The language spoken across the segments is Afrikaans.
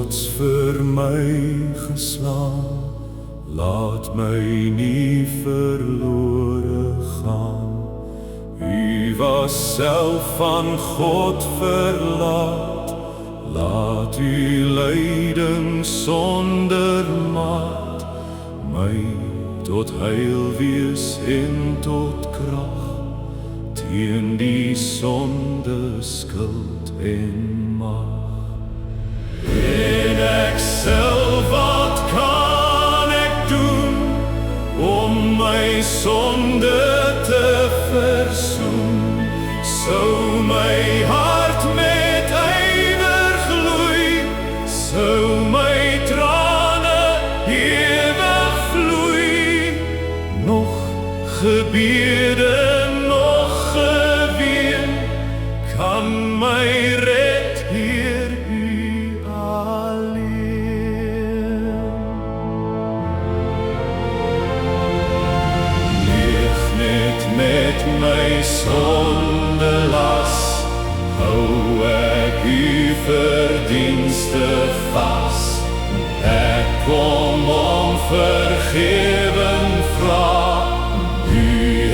rots vir my geslaan, laat my nie verlore gaan. U was self van God verlaat, laat u lyding sonder maat, my tot heil wees en tot krag, teen die sonde, skuld en mag. En ek self, wat kan ek doen om my sonde te versoen? Sou my hart met ywer gloei, sou my trane ewig vloei, nog gebede, nog geween, kan my red, Heer, u alleen. Leef net met my sondelas, hou ek u verdienste vas. Ek kom om vergewing vra, u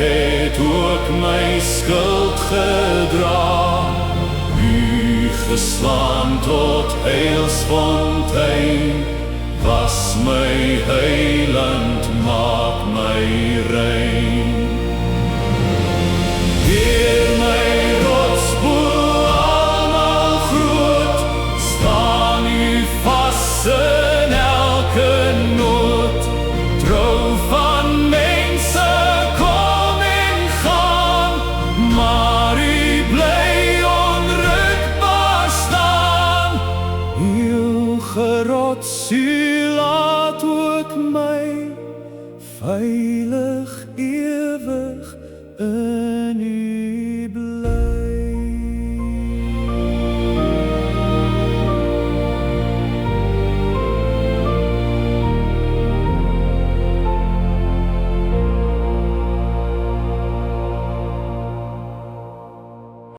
het ook my skuld gedra. U geslaan tot heilsfontein, was my heiland, maak my rein. Heer, my rots bo almal groot, staan u vas in elke nood. Trou van mense kom en gaan, maar u bly onrukbaar staan. Eeuwige rots, u laat ook my veilig ewig in u